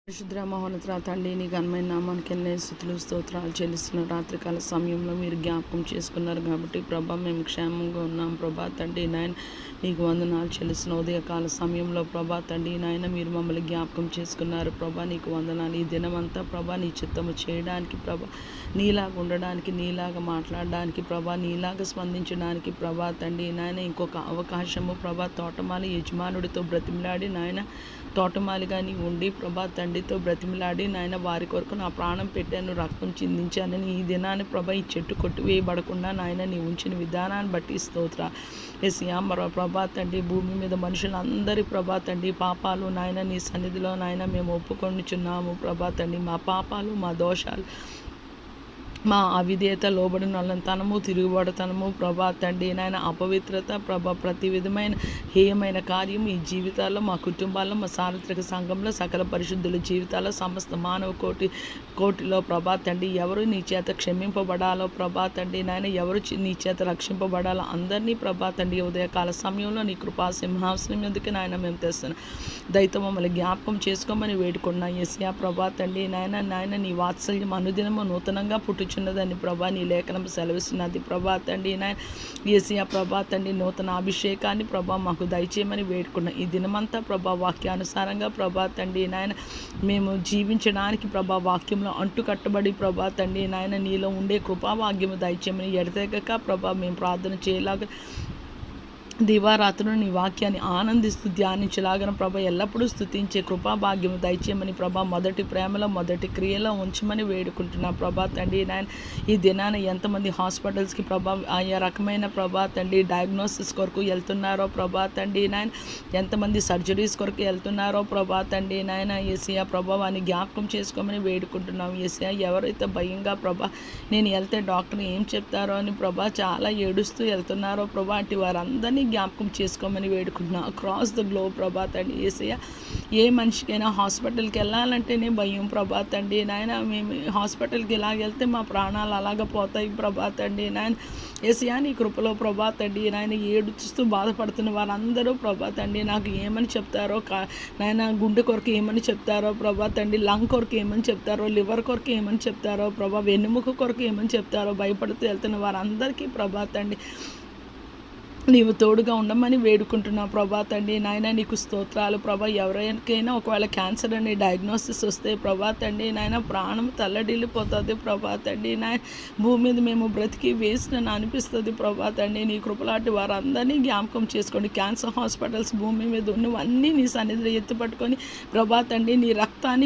పరిశుద్ర మహోన్నత తండ్రి నీ ఘనమైన నామానికి ఎన్నో స్తుతులు స్తోత్రాలు చెల్లిస్తున్న రాత్రికాల సమయంలో మీరు జ్ఞాపకం చేసుకున్నారు కాబట్టి ప్రభా మేము క్షేమంగా ఉన్నాం ప్రభా తండ్రి నాయన నీకు వందనాలు చెల్లిస్తున్న ఉదయకాల సమయంలో ప్రభా తండ్రి నాయన మీరు మమ్మల్ని జ్ఞాపకం చేసుకున్నారు ప్రభా నీకు వందనాలు ఈ దినమంతా ప్రభా నీ చిత్తము చేయడానికి ప్రభా నీలాగా ఉండడానికి నీలాగా మాట్లాడడానికి ప్రభా నీలాగా స్పందించడానికి ప్రభా తండ్రి నాయన ఇంకొక అవకాశము ప్రభా తోటమాలి యజమానుడితో బ్రతిమిలాడి నాయన తోటమాలిగా నీ ఉండి ప్రభా తండ్రితో బ్రతిమిలాడి నాయన వారి కొరకు నా ప్రాణం పెట్టాను రక్తం చిందించానని ఈ దినాన్ని ప్రభా ఈ చెట్టు కొట్టివేయబడకుండా నాయన నీ ఉంచిన విధానాన్ని బట్టి స్తోత్ర ఎస్యా మరో ప్రభా తండ్రి భూమి మీద మనుషులందరి ప్రభా తండ్రి పాపాలు నాయన నీ సన్నిధిలో నాయన మేము ఒప్పుకొనిచున్నాము ప్రభా తండ్రి మా పాపాలు మా దోషాలు మా అవిధేయత లోబడిన వాళ్ళతనము తిరుగుబడతనము ప్రభా తండ్రి నాయన అపవిత్రత ప్రభా ప్రతి విధమైన హేయమైన కార్యం ఈ జీవితాల్లో మా కుటుంబాల్లో మా సార్వత్రిక సంఘంలో సకల పరిశుద్ధుల జీవితాల్లో సమస్త మానవ కోటిలో ప్రభా తండ్రి ఎవరు నీ చేత క్షమింపబడాలో ప్రభా తండ్రి నాయన ఎవరు నీ చేత రక్షింపబడాలో అందరినీ ప్రభా తండ్రి ఉదయకాల సమయంలో నీ కృపా సింహాసనం ఎందుకు నాయన మేము తెస్తున్నాం దయతో మమ్మల్ని జ్ఞాపకం చేసుకోమని వేడుకున్నా యేసయ్యా ప్రభా తండ్రి నాయన నీ వాత్సల్యం అనుదినము నూతనంగా పుట్టుచున్నదని ప్రభా నీ లేఖనం సెలవిస్తున్నది ప్రభా తండ్రి నాయన యేసయ్యా ప్రభా తండ్రి నూతన అభిషేకాన్ని ప్రభా మాకు దయచేయమని వేడుకున్నా ఈ దినమంతా ప్రభా వాక్యానుసారంగా ప్రభా తండ్రి నాయన మేము జీవించడానికి ప్రభా వాక్యంలో అంటుకట్టబడి ప్రభా తండ్రి నాయన నీలో ఉండే కృపాభాగ్యము దయచేయమని ఎడతెగక ప్రభా మేము ప్రార్థన చేయలాగా దివారాత్రులు నీ వాక్యాన్ని ఆనందిస్తూ ధ్యానించలాగన ప్రభా ఎల్లప్పుడూ స్తుతించే కృపాభాగ్యము దయచేయమని ప్రభా మొదటి ప్రేమలో మొదటి క్రియలో ఉంచమని వేడుకుంటున్నా ప్రభా తండ్రి నాయన ఈ దినాన ఎంతమంది హాస్పిటల్స్కి ప్రభా ఆయా రకమైన ప్రభా తండ్రి డయాగ్నోసిస్ కొరకు వెళ్తున్నారో ప్రభా తండ్రి నాయన ఎంతమంది సర్జరీస్ కొరకు వెళ్తున్నారో ప్రభా తండ్రి నాయన యేసయ్యా ప్రభావాన్ని జ్ఞాపకం చేసుకోమని వేడుకుంటున్నాం యేసయ్యా ఎవరైతే భయంగా ప్రభా నేను వెళ్తే డాక్టర్ ఏం చెప్తారో అని ప్రభా చాలా ఏడుస్తూ వెళ్తున్నారో ప్రభా అంటే వారందరినీ జ్ఞాపకం చేసుకోమని వేడుకుంటున్నా అక్రాస్ ద గ్లోబ్ ప్రభా తండ్రి యేసయ్య ఏ మనిషికైనా హాస్పిటల్కి వెళ్ళాలంటేనే భయం ప్రభా తండ్రి నాయన మేము హాస్పిటల్కి ఇలాగ వెళ్తే మా ప్రాణాలు అలాగ పోతాయి ప్రభా తండ్రి నాయన యేసయ్య నీ కృపలో ప్రభా తండ్రి నాయన ఏడుస్తూ బాధపడుతున్న వారందరూ ప్రభా తండ్రి నాకు ఏమని చెప్తారో నాయన గుండె కొరకు ఏమని చెప్తారో ప్రభా తండ్రి లంగ్ కొరకు ఏమని చెప్తారో లివర్ కొరకు ఏమని చెప్తారో ప్రభా వెన్నుముక కొరకు ఏమని చెప్తారో భయపడుతూ వెళ్తున్న వారందరికీ ప్రభా తండ్రి నీవు తోడుగా ఉండమని వేడుకుంటున్నా ప్రభా తండ్రి నాయన నీకు స్తోత్రాలు ప్రభా ఎవరికైనా ఒకవేళ క్యాన్సర్ అనే డయాగ్నోసిస్ వస్తే ప్రభా తండ్రి నాయన ప్రాణం తల్లడిల్లిపోతుంది ప్రభా తండ్రి నాయన భూమి మీద మేము బ్రతికి వేసిన అనిపిస్తుంది ప్రభా తండ్రి నీ కృపలాంటి వారందరినీ జ్ఞాపకం చేసుకోండి క్యాన్సర్ హాస్పిటల్స్ భూమి మీద ఉన్నవన్నీ నీ సన్నిధిలో ఎత్తిపట్టుకొని ప్రభా తండ్రి నీ రక్తాన్ని